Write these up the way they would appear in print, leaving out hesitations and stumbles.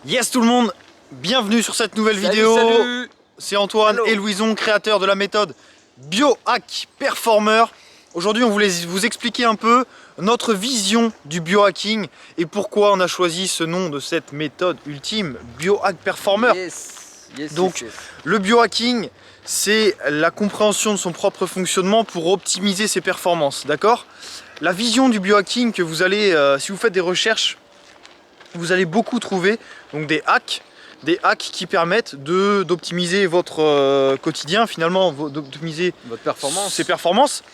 Yes tout le monde, bienvenue sur cette nouvelle vidéo. Salut. C'est Antoine et Louison, créateurs de la méthode Biohack Performer. Aujourd'hui on voulait vous expliquer un peu notre vision du biohacking et pourquoi on a choisi ce nom de cette méthode ultime, Biohack Performer. Donc le biohacking, c'est la compréhension de son propre fonctionnement pour optimiser ses performances, d'accord? La vision du biohacking que vous allez, si vous faites des recherches, vous allez beaucoup trouver donc des hacks qui permettent d'optimiser votre quotidien, finalement d'optimiser votre performance. ses performances.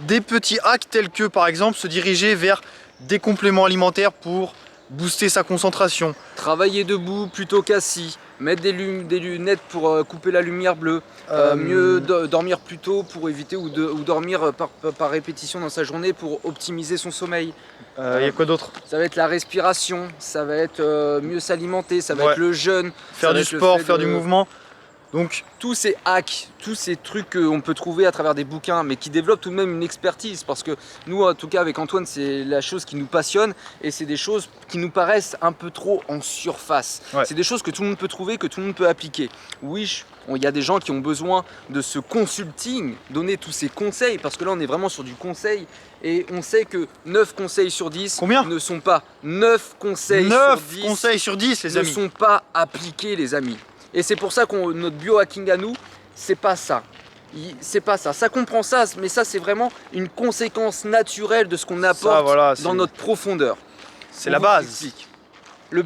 Des petits hacks tels que par exemple se diriger vers des compléments alimentaires pour booster sa concentration. Travailler debout plutôt qu'assis, mettre des lunettes pour couper la lumière bleue, mieux dormir plus tôt pour éviter ou dormir par répétition dans sa journée pour optimiser son sommeil. Y a quoi d'autre? Ça va être la respiration, ça va être mieux s'alimenter, ça va être le jeûne, faire du sport, faire du mouvement. Donc tous ces hacks, tous ces trucs qu'on peut trouver à travers des bouquins, mais qui développent tout de même une expertise, parce que nous, en tout cas avec Antoine, c'est la chose qui nous passionne, et c'est des choses qui nous paraissent un peu trop en surface. C'est des choses que tout le monde peut trouver, que tout le monde peut appliquer. Oui, il y a des gens qui ont besoin de ce consulting, donner tous ces conseils, parce que là on est vraiment sur du conseil, et on sait que 9 conseils sur 10 ne sont pas 9 conseils sur 10 les amis. Ne sont pas appliqués les amis. Et c'est pour ça que notre biohacking à nous, c'est pas ça. C'est pas ça. Ça comprend ça, mais ça c'est vraiment une conséquence naturelle de ce qu'on apporte dans notre profondeur. C'est la base. Le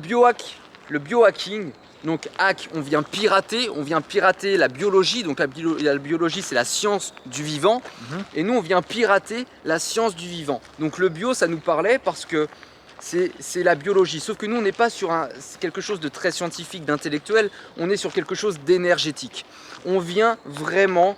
biohacking, donc hack, on vient pirater la biologie. Donc la biologie c'est la science du vivant. Et nous on vient pirater la science du vivant. Donc le bio ça nous parlait parce que c'est la biologie, sauf que nous on n'est pas sur quelque chose de très scientifique, d'intellectuel, on est sur quelque chose d'énergétique. On vient vraiment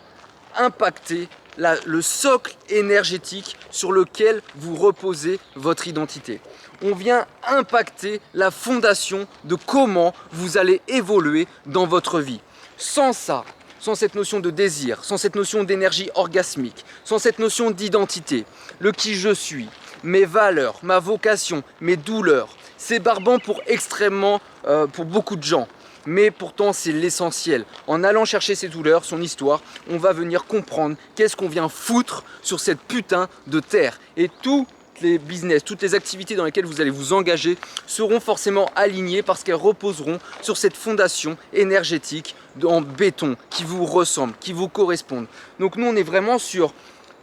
impacter le socle énergétique sur lequel vous reposez votre identité. On vient impacter la fondation de comment vous allez évoluer dans votre vie. Sans ça, sans cette notion de désir, sans cette notion d'énergie orgasmique, sans cette notion d'identité, le qui je suis, mes valeurs, ma vocation, mes douleurs, c'est barbant pour beaucoup de gens. Mais pourtant c'est l'essentiel. En allant chercher ses douleurs, son histoire, on va venir comprendre qu'est-ce qu'on vient foutre sur cette putain de terre. Et tous les business, toutes les activités dans lesquelles vous allez vous engager seront forcément alignées parce qu'elles reposeront sur cette fondation énergétique en béton qui vous ressemble, qui vous correspond. Donc nous on est vraiment sur...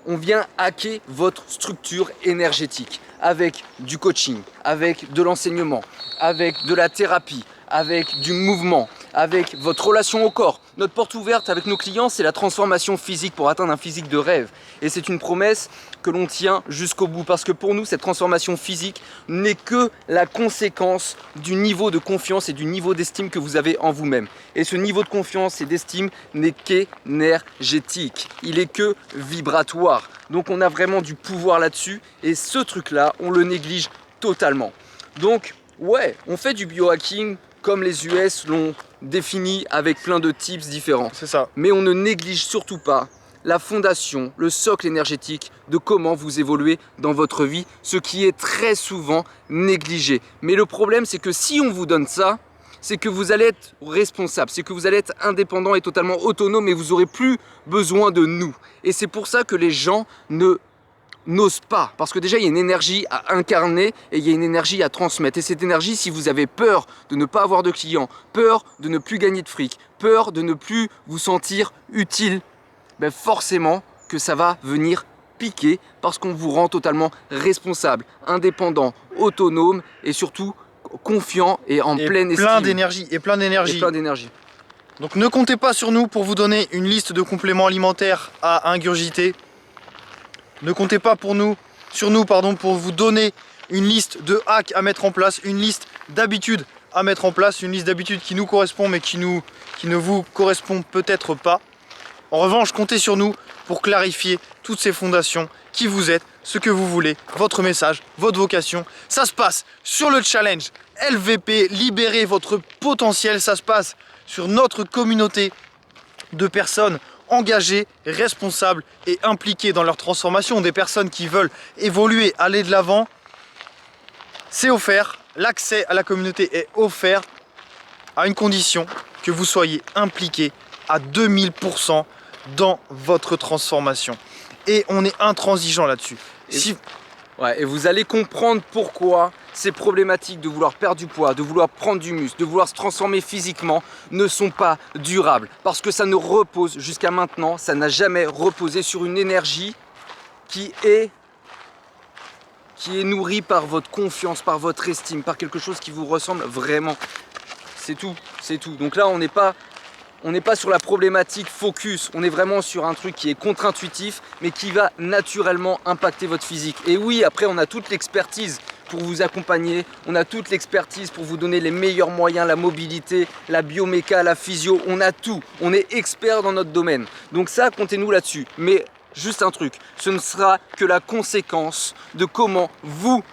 On vient hacker votre structure énergétique avec du coaching, avec de l'enseignement, avec de la thérapie, avec du mouvement, avec votre relation au corps. Notre porte ouverte avec nos clients, c'est la transformation physique pour atteindre un physique de rêve. Et c'est une promesse que l'on tient jusqu'au bout. Parce que pour nous, cette transformation physique n'est que la conséquence du niveau de confiance et du niveau d'estime que vous avez en vous-même. Et ce niveau de confiance et d'estime n'est qu'énergétique. Il est que vibratoire. Donc on a vraiment du pouvoir là-dessus. Et ce truc-là, on le néglige totalement. Donc, ouais, on fait du biohacking comme les US l'ont défini avec plein de tips différents. C'est ça. Mais on ne néglige surtout pas la fondation, le socle énergétique de comment vous évoluez dans votre vie, ce qui est très souvent négligé. Mais le problème, c'est que si on vous donne ça, c'est que vous allez être responsable, c'est que vous allez être indépendant et totalement autonome et vous n'aurez plus besoin de nous. Et c'est pour ça que les gens n'ose pas, parce que déjà il y a une énergie à incarner et il y a une énergie à transmettre. Et cette énergie, si vous avez peur de ne pas avoir de clients, peur de ne plus gagner de fric, peur de ne plus vous sentir utile, ben forcément que ça va venir piquer parce qu'on vous rend totalement responsable, indépendant, autonome et surtout confiant et en pleine estime. Plein d'énergie. Donc ne comptez pas sur nous pour vous donner une liste de compléments alimentaires à ingurgiter. Ne comptez pas sur nous pour vous donner une liste de hacks à mettre en place, une liste d'habitudes à mettre en place, une liste d'habitudes qui nous correspond mais qui ne vous correspond peut-être pas. En revanche, comptez sur nous pour clarifier toutes ces fondations, qui vous êtes, ce que vous voulez, votre message, votre vocation. Ça se passe sur le challenge LVP, libérez votre potentiel. Ça se passe sur notre communauté de personnes engagées, responsables et impliquées dans leur transformation, des personnes qui veulent évoluer, aller de l'avant. C'est offert, l'accès à la communauté est offert à une condition que vous soyez impliqué à 2000% dans votre transformation. Et on est intransigeant là-dessus. Ouais, et vous allez comprendre pourquoi ces problématiques de vouloir perdre du poids, de vouloir prendre du muscle, de vouloir se transformer physiquement ne sont pas durables. Parce que ça ne repose, jusqu'à maintenant, ça n'a jamais reposé sur une énergie qui est nourrie par votre confiance, par votre estime, par quelque chose qui vous ressemble vraiment. C'est tout, c'est tout. Donc là, on n'est pas sur la problématique focus, on est vraiment sur un truc qui est contre-intuitif, mais qui va naturellement impacter votre physique. Et oui, après, on a toute l'expertise pour vous accompagner, on a toute l'expertise pour vous donner les meilleurs moyens, la mobilité, la bioméca, la physio, on a tout. On est expert dans notre domaine. Donc ça, comptez-nous là-dessus. Mais juste un truc, ce ne sera que la conséquence de comment vous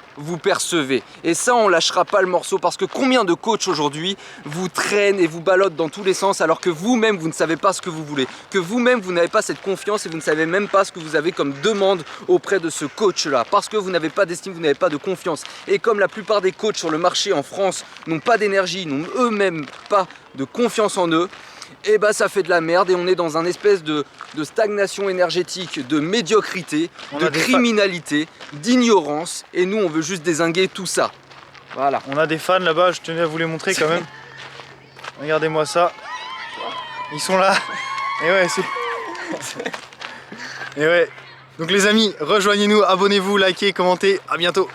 percevez. Et ça, on lâchera pas le morceau parce que combien de coachs aujourd'hui vous traînent et vous ballottent dans tous les sens alors que vous-même, vous ne savez pas ce que vous voulez. Que vous-même, vous n'avez pas cette confiance et vous ne savez même pas ce que vous avez comme demande auprès de ce coach-là. Parce que vous n'avez pas d'estime, vous n'avez pas de confiance. Et comme la plupart des coachs sur le marché en France n'ont pas d'énergie, n'ont eux-mêmes pas de confiance en eux, et bah ça fait de la merde et on est dans un espèce de stagnation énergétique, de médiocrité, de criminalité, d'ignorance et nous on veut juste dézinguer tout ça. Voilà. On a des fans là-bas, je tenais à vous les montrer quand même. Regardez-moi ça. Ils sont là. Et ouais, c'est... Et ouais. Donc les amis, rejoignez-nous, abonnez-vous, likez, commentez. À bientôt.